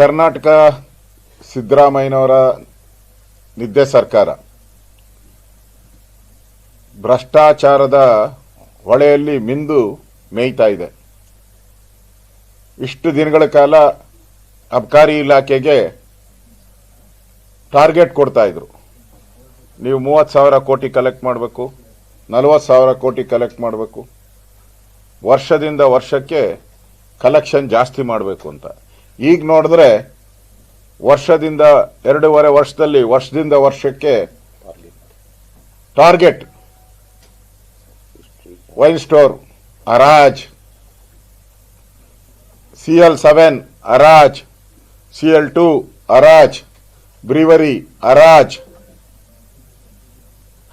ಕರ್ನಾಟಕ ಸಿದ್ದರಾಮಯ್ಯನವರ ನಿದ್ದೆ ಸರ್ಕಾರ ಭ್ರಷ್ಟಾಚಾರದ ಹೊಳೆಯಲ್ಲಿ ಮಿಂದು ಮೇಯ್ತಾ ಇದೆ. ಇಷ್ಟು ದಿನಗಳ ಕಾಲ ಅಬಕಾರಿ ಇಲಾಖೆಗೆ ಟಾರ್ಗೆಟ್ ಕೊಡ್ತಾ ಇದ್ರು. ನೀವು 30,000 ಕೋಟಿ ಕಲೆಕ್ಟ್ ಮಾಡಬೇಕು, 40,000 ಕೋಟಿ ಕಲೆಕ್ಟ್ ಮಾಡಬೇಕು, ವರ್ಷದಿಂದ ವರ್ಷಕ್ಕೆ ಕಲೆಕ್ಷನ್ ಜಾಸ್ತಿ ಮಾಡಬೇಕು ಅಂತ. ಈಗ ನೋಡಿದ್ರೆ ವರ್ಷದಿಂದ 2.5 ವರ್ಷದಲ್ಲಿ ವರ್ಷದಿಂದ ವರ್ಷಕ್ಕೆ ಟಾರ್ಗೆಟ್. ವೈನ್ ಸ್ಟೋರ್ ಹರಾಜ್, CL7 ಹರಾಜ್, CL2 ಹರಾಜ್, ಬ್ರೀವರಿ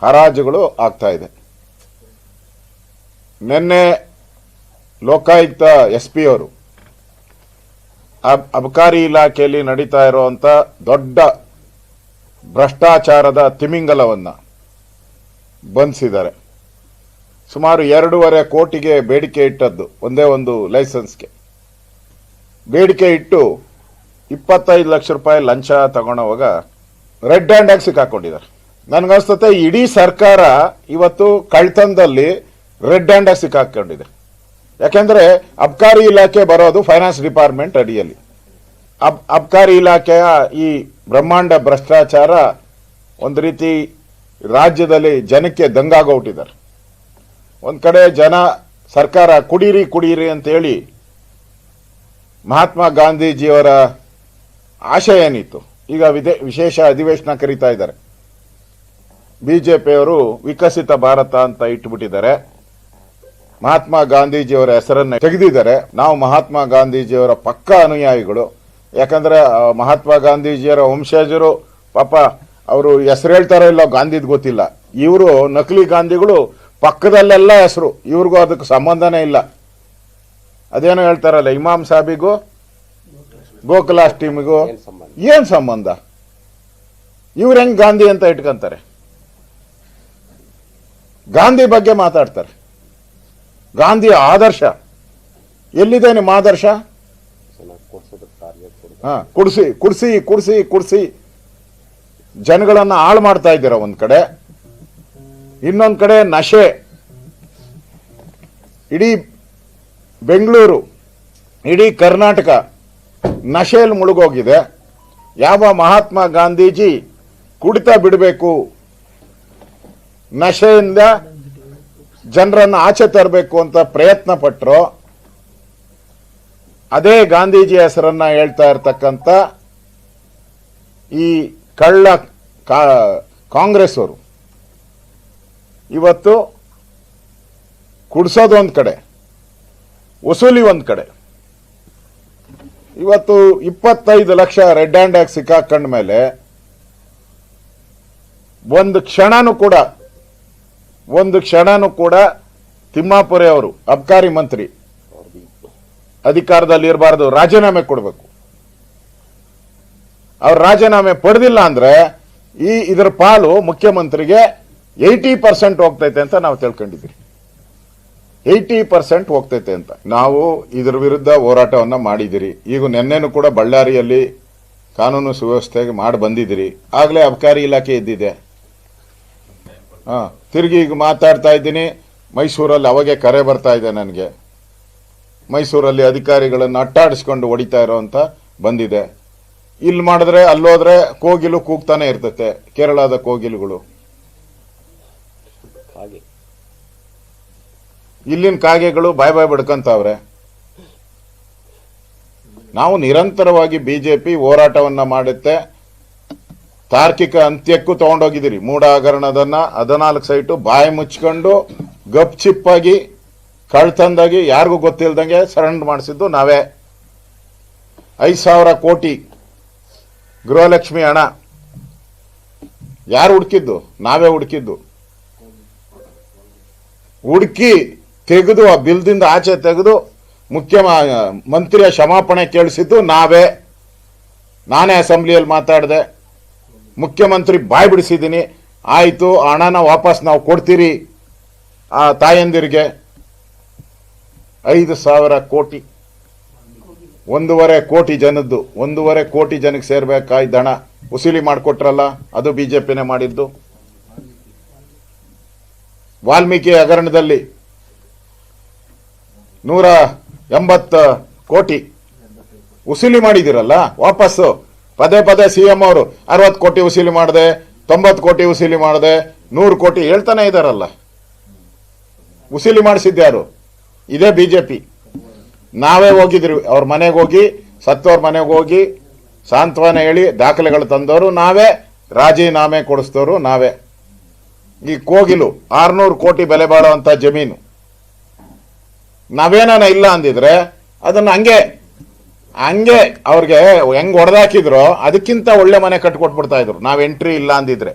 ಹರಾಜುಗಳು ಆಗ್ತಾ ಇದೆ. ನಿನ್ನೆ ಲೋಕಾಯುಕ್ತ SP ಅವರು ಅಬಕಾರಿ ಇಲಾಖೆಯಲ್ಲಿ ನಡೀತಾ ಇರುವಂತ ದೊಡ್ಡ ಭ್ರಷ್ಟಾಚಾರದ ತಿಮಿಂಗಲವನ್ನ ಬಂಧಿಸಿದ್ದಾರೆ. ಸುಮಾರು 2.5 ಕೋಟಿಗೆ ಬೇಡಿಕೆ ಇಟ್ಟದ್ದು ಒಂದೇ ಒಂದು ಲೈಸೆನ್ಸ್ಗೆ ಬೇಡಿಕೆ ಇಟ್ಟು 25 ಲಕ್ಷ ರೂಪಾಯಿ ಲಂಚ ತಗೊಂಡವಾಗ ರೆಡ್ ಹ್ಯಾಂಡ್ ಆಗಿ ಸಿಕ್ಕಾಕೊಂಡಿದ್ದಾರೆ. ನನ್ಗನ್ಸ್ತತೆ ಇಡೀ ಸರ್ಕಾರ ಇವತ್ತು ಕಳ್ತನದಲ್ಲಿ ರೆಡ್ ಹ್ಯಾಂಡ್ ಆಗಿ ಸಿಕ್ಕಾಕೊಂಡಿದೆ. ಯಾಕೆಂದ್ರೆ ಅಬಕಾರಿ ಇಲಾಖೆ ಬರೋದು ಫೈನಾನ್ಸ್ ಡಿಪಾರ್ಟ್ಮೆಂಟ್ ಅಡಿಯಲ್ಲಿ. ಅಬಕಾರಿ ಇಲಾಖೆಯ ಈ ಬ್ರಹ್ಮಾಂಡ ಭ್ರಷ್ಟಾಚಾರ ಒಂದು ರೀತಿ ರಾಜ್ಯದಲ್ಲಿ ಜನಕ್ಕೆ ದಂಗಾಗೋಟಿದ್ದಾರೆ. ಒಂದ್ ಕಡೆ ಜನ ಸರ್ಕಾರ ಕುಡೀರಿ ಅಂತ ಹೇಳಿ ಮಹಾತ್ಮ ಗಾಂಧೀಜಿಯವರ ಆಶಯ ಏನಿತ್ತು, ಈಗ ವಿಶೇಷ ಅಧಿವೇಶನ ಕರೀತಾ ಇದ್ದಾರೆ. ಬಿಜೆಪಿಯವರು ವಿಕಸಿತ ಭಾರತ ಅಂತ ಇಟ್ಟುಬಿಟ್ಟಿದ್ದಾರೆ. ಮಹಾತ್ಮ ಗಾಂಧೀಜಿಯವರ ಹೆಸರನ್ನ ತೆಗೆದಿದ್ದಾರೆ. ನಾವು ಮಹಾತ್ಮ ಗಾಂಧೀಜಿಯವರ ಪಕ್ಕ ಅನುಯಾಯಿಗಳು. ಯಾಕಂದ್ರೆ ಮಹಾತ್ಮ ಗಾಂಧೀಜಿಯವರ ವಂಶಜರು ಪಾಪ ಅವರು ಹೆಸರು ಹೇಳ್ತಾರೋ ಇಲ್ಲೋ ಗಾಂಧಿದ್ ಗೊತ್ತಿಲ್ಲ. ಇವರು ನಕಲಿ ಗಾಂಧಿಗಳು ಪಕ್ಕದಲ್ಲೆಲ್ಲ ಹೆಸರು, ಇವ್ರಿಗೂ ಅದಕ್ಕೆ ಸಂಬಂಧನೇ ಇಲ್ಲ. ಅದೇನೋ ಹೇಳ್ತಾರಲ್ಲ, ಇಮಾಮ್ ಸಾಬಿಗೂ ಗೋಕುಲಾಷ್ಟಮಿಗೂ ಏನ್ ಸಂಬಂಧ? ಇವ್ರ ಹೆಂಗ್ ಗಾಂಧಿ ಅಂತ ಇಟ್ಕೊಂತಾರೆ? ಗಾಂಧಿ ಬಗ್ಗೆ ಮಾತಾಡ್ತಾರೆ. ಗಾಂಧಿ ಆದರ್ಶ ಎಲ್ಲಿದೆ? ನಿಮ್ಮ ಆದರ್ಶ ಕುಡ್ಸಿ ಜನಗಳನ್ನ ಹಾಳು ಮಾಡ್ತಾ ಇದ್ದೀರ ಒಂದ್ ಕಡೆ. ಇನ್ನೊಂದ್ ಕಡೆ ನಶೆ. ಇಡೀ ಬೆಂಗಳೂರು, ಇಡೀ ಕರ್ನಾಟಕ ನಶೆಯಲ್ಲಿ ಮುಳುಗೋಗಿದೆ. ಯಾವ ಮಹಾತ್ಮ ಗಾಂಧೀಜಿ ಕುಡಿತ ಬಿಡಬೇಕು, ನಶೆಯಿಂದ ಜನರನ್ನ ಆಚೆ ತರಬೇಕು ಅಂತ ಪ್ರಯತ್ನ ಪಟ್ಟರು, ಅದೇ ಗಾಂಧೀಜಿ ಹೆಸರನ್ನ ಹೇಳ್ತಾ ಇರ್ತಕ್ಕಂಥ ಈ ಕಳ್ಳ ಕಾಂಗ್ರೆಸ್ ಅವರು ಇವತ್ತು ಕುಡಿಸೋದು ಒಂದ್ ಕಡೆ, ವಸೂಲಿ ಒಂದ್ ಕಡೆ. ಇವತ್ತು 25 ಲಕ್ಷ ರೆಡ್ ಹ್ಯಾಂಡ್ ಆಗಿ ಸಿಕ್ಕಾಕೊಂಡ ಮೇಲೆ ಒಂದು ಕ್ಷಣನೂ ಕೂಡ ತಿಮ್ಮಾಪುರೆ ಅವರು ಅಬಕಾರಿ ಮಂತ್ರಿ ಅಧಿಕಾರದಲ್ಲಿ ಇರಬಾರದು, ರಾಜೀನಾಮೆ ಕೊಡಬೇಕು. ಅವ್ರು ರಾಜೀನಾಮೆ ಪಡೆದಿಲ್ಲ ಅಂದ್ರೆ ಇದರ ಪಾಲು ಮುಖ್ಯಮಂತ್ರಿಗೆ 80% ಹೋಗ್ತೈತೆ ಅಂತ ನಾವು ತಿಳ್ಕೊಂಡಿದ್ದೀರಿ. 80% ಹೋಗ್ತೈತೆ ಅಂತ ನಾವು ಇದರ ವಿರುದ್ಧ ಹೋರಾಟವನ್ನ ಮಾಡಿದಿರಿ. ಈಗ ನಿನ್ನೆನೂ ಕೂಡ ಬಳ್ಳಾರಿಯಲ್ಲಿ ಕಾನೂನು ಸುವ್ಯವಸ್ಥೆಗೆ ಮಾಡಿ ಬಂದಿದ್ದೀರಿ. ಆಗ್ಲೇ ಅಬಕಾರಿ ಇಲಾಖೆ ಇದ್ದಿದೆ. ತಿರುಗಿ ಈಗ ಮಾತಾಡ್ತಾ ಇದ್ದೀನಿ. ಮೈಸೂರಲ್ಲಿ ಅವಾಗೆ ಕರೆ ಬರ್ತಾ ಇದೆ ನನಗೆ. ಮೈಸೂರಲ್ಲಿ ಅಧಿಕಾರಿಗಳನ್ನು ಅಟ್ಟಾಡಿಸ್ಕೊಂಡು ಹೊಡಿತಾ ಇರೋಂತ ಬಂದಿದೆ. ಇಲ್ಲಿ ಮಾಡಿದ್ರೆ ಅಲ್ಲೋದ್ರೆ ಕೋಗಿಲು ಕೂಗ್ತಾನೆ ಇರ್ತತೆ, ಕೇರಳದ ಕೋಗಿಲುಗಳು. ಇಲ್ಲಿನ ಕಾಗೆಗಳು ಬಾಯ್ ಬಿಡ್ಕಂತಾವ್ರೆ. ನಾವು ನಿರಂತರವಾಗಿ ಬಿಜೆಪಿ ಹೋರಾಟವನ್ನ ಮಾಡುತ್ತೆ. ತಾರ್ಕಿಕ ಅಂತ್ಯಕ್ಕೂ ತಗೊಂಡೋಗಿದ್ದೀರಿ. ಮೂಡ ಹಗರಣದನ್ನ 14 ಸೈಟು ಬಾಯಿ ಮುಚ್ಕೊಂಡು ಗಪ್ ಚಿಪ್ಪಾಗಿ ಕಳ್ತಂದಾಗಿ ಯಾರಿಗೂ ಗೊತ್ತಿಲ್ದಂಗೆ ಸರೆಂಡರ್ ಮಾಡಿಸಿದ್ದು ನಾವೇ. 5,000 ಕೋಟಿ ಗೃಹಲಕ್ಷ್ಮಿ ಹಣ ಯಾರು ಹುಡುಕಿದ್ದು? ನಾವೇ ಹುಡುಕಿದ್ದು. ಹುಡುಕಿ ತೆಗೆದು ಆ ಬಿಲ್ದಿಂದ ಆಚೆ ತೆಗೆದು ಮುಖ್ಯಮಂತ್ರಿಯ ಕ್ಷಮಾಪಣೆ ಕೇಳಿಸಿದ್ದು ನಾವೇ. ನಾನೇ ಅಸೆಂಬ್ಲಿಯಲ್ಲಿ ಮಾತಾಡಿದೆ. ಮುಖ್ಯಮಂತ್ರಿ ಬಾಯ್ ಬಿಡಿಸಿದ್ದೀನಿ. ಆಯ್ತು, ಹಣನ ವಾಪಸ್ ನಾವು ಕೊಡ್ತೀರಿ ಆ ತಾಯಂದಿರಿಗೆ. 5,000 ಕೋಟಿ 1.5 ಕೋಟಿ ಜನದ್ದು 1.5 ಕೋಟಿ ಜನಕ್ಕೆ ಸೇರ್ಬೇಕಾಯ್ತು ಹಣ ವಸೂಲಿ ಮಾಡಿಕೊಟ್ರಲ್ಲ, ಅದು ಬಿಜೆಪಿನೇ ಮಾಡಿದ್ದು. ವಾಲ್ಮೀಕಿ ಹಗರಣದಲ್ಲಿ 180 ಕೋಟಿ ವಸೂಲಿ ಮಾಡಿದಿರಲ್ಲ ವಾಪಸ್ಸು. ಪದೇ ಪದೇ ಸಿಎಂ ಅವರು 60 ಕೋಟಿ ವಸೂಲಿ ಮಾಡಿದೆ, 90 ಕೋಟಿ ವಸೂಲಿ ಮಾಡಿದೆ, 100 ಕೋಟಿ ಹೇಳ್ತಾನೆ ಇದಾರಲ್ಲ. ವಸೂಲಿ ಮಾಡಿಸಿದ್ಯಾರು? ಇದೇ ಬಿಜೆಪಿ. ನಾವೇ ಹೋಗಿದ್ರಿ ಅವ್ರ ಮನೆಗೆ ಹೋಗಿ, ಸತ್ತವ್ರ ಮನೆಗೆ ಹೋಗಿ ಸಾಂತ್ವನ ಹೇಳಿ ದಾಖಲೆಗಳು ತಂದವರು ನಾವೇ, ರಾಜೀನಾಮೆ ಕೊಡಿಸಿದವರು ನಾವೇ. ಈ ಕೋಗಿಲು 600 ಕೋಟಿ ಬೆಲೆ ಬಾಳುವಂತ ಜಮೀನು ನಾವೇನಾನ ಇಲ್ಲ ಅಂದಿದ್ರೆ ಅದನ್ನ ಹಂಗೆ ಅವ್ರಿಗೆ ಹೆಂಗ್ ಹೊಡೆದಾಕಿದ್ರು ಅದಕ್ಕಿಂತ ಒಳ್ಳೆ ಮನೆ ಕಟ್ಕೊಟ್ಬಿಡ್ತಾ ಇದ್ರು. ನಾವ್ ಎಂಟ್ರಿ ಇಲ್ಲ ಅಂದಿದ್ರೆ,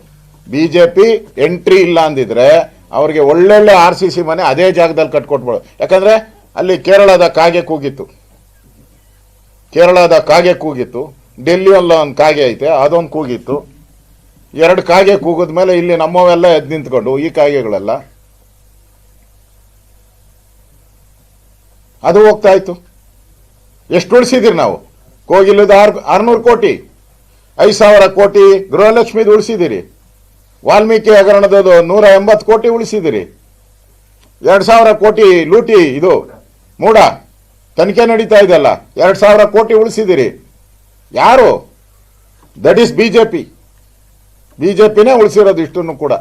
ಬಿಜೆಪಿ ಎಂಟ್ರಿ ಇಲ್ಲ ಅಂದಿದ್ರೆ ಅವ್ರಿಗೆ ಒಳ್ಳೊಳ್ಳೆ RCC ಮನೆ ಅದೇ ಜಾಗದಲ್ಲಿ ಕಟ್ಕೊಟ್ಬಿಡು. ಯಾಕಂದ್ರೆ ಅಲ್ಲಿ ಕೇರಳದ ಕಾಗೆ ಕೂಗಿತ್ತು, ಡೆಲ್ಲಿಯಲ್ಲಿ ಒಂದು ಕಾಗೆ ಐತೆ ಅದೊಂದು ಕೂಗಿತ್ತು. 2 ಕಾಗೆ ಕೂಗಿದ್ಮೇಲೆ ಇಲ್ಲಿ ನಮ್ಮವೆಲ್ಲ ಎದ್ದು ನಿಂತ್ಕೊಂಡು ಈ ಕಾಗೆಗಳೆಲ್ಲ ಅದು ಹೋಗ್ತಾ ಇತ್ತು. ಎಷ್ಟು ಉಳಿಸಿದಿರಿ ನಾವು? ಕೋಗಿಲದ 600 ಕೋಟಿ, 5,000 ಕೋಟಿ ಗೃಹಲಕ್ಷ್ಮಿದು ಉಳಿಸಿದಿರಿ. ವಾಲ್ಮೀಕಿ ಹಗರಣದ 180 ಕೋಟಿ ಉಳಿಸಿದಿರಿ. 2,000 ಕೋಟಿ ಲೂಟಿ, ಇದು ಮೂಡ ತನಿಖೆ ನಡೀತಾ ಇದೆಯಲ್ಲ, 2,000 ಕೋಟಿ ಉಳಿಸಿದಿರಿ. ಯಾರು? ದಟ್ ಈಸ್ ಬಿಜೆಪಿನೇ ಉಳಿಸಿರೋದು ಇಷ್ಟನ್ನು ಕೂಡ.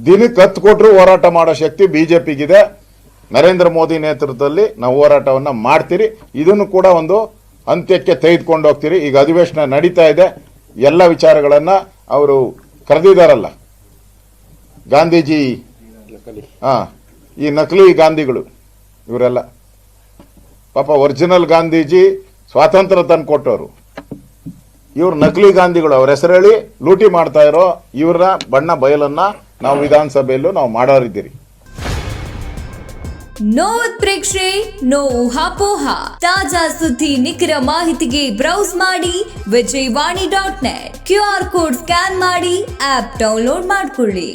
ದಿನಕ್ಕೆ 10 ಕೋಟಿ ಹೋರಾಟ ಮಾಡೋ ಶಕ್ತಿ ಬಿಜೆಪಿಗಿದೆ. ನರೇಂದ್ರ ಮೋದಿ ನೇತೃತ್ವದಲ್ಲಿ ನಾವು ಹೋರಾಟವನ್ನ ಮಾಡ್ತೀರಿ. ಇದನ್ನು ಕೂಡ ಒಂದು ಅಂತ್ಯಕ್ಕೆ ತೆಗೆದುಕೊಂಡು ಹೋಗ್ತೀರಿ. ಈಗ ಅಧಿವೇಶನ ನಡೀತಾ ಇದೆ. ಎಲ್ಲ ವಿಚಾರಗಳನ್ನ ಅವರು ಕರೆದಿದ್ದಾರಲ್ಲ, ಗಾಂಧೀಜಿ, ಈ ನಕಲಿ ಗಾಂಧಿಗಳು ಇವರೆಲ್ಲ ಪಾಪ ಒರಿಜಿನಲ್ ಗಾಂಧೀಜಿ ಸ್ವಾತಂತ್ರ್ಯ ತಂದು ಕೊಟ್ಟವರು, ಇವ್ರು ನಕಲಿ ಗಾಂಧಿಗಳು. ಅವ್ರ ಹೆಸರು ಹೇಳಿ ಲೂಟಿ ಮಾಡ್ತಾ ಇರೋ ಇವ್ರ ಬಣ್ಣ ಬಯಲನ್ನ ನಾವು ವಿಧಾನಸಭೆಯಲ್ಲೂ ನಾವು ಮಾಡೋರಿದ್ದೀರಿ. ನೋ ಉತ್ಪ್ರೇಕ್ಷೆ, ನೋ ಊಹಾಪೋಹ. ತಾಜಾ ಸುದ್ದಿ ನಿಖರ ಮಾಹಿತಿಗೆ ಬ್ರೌಸ್ ಮಾಡಿ ವಿಜಯವಾಣಿ.net. QR ಕೋಡ್ ಸ್ಕ್ಯಾನ್ ಮಾಡಿ ಆಪ್ ಡೌನ್ಲೋಡ್ ಮಾಡಿಕೊಳ್ಳಿ.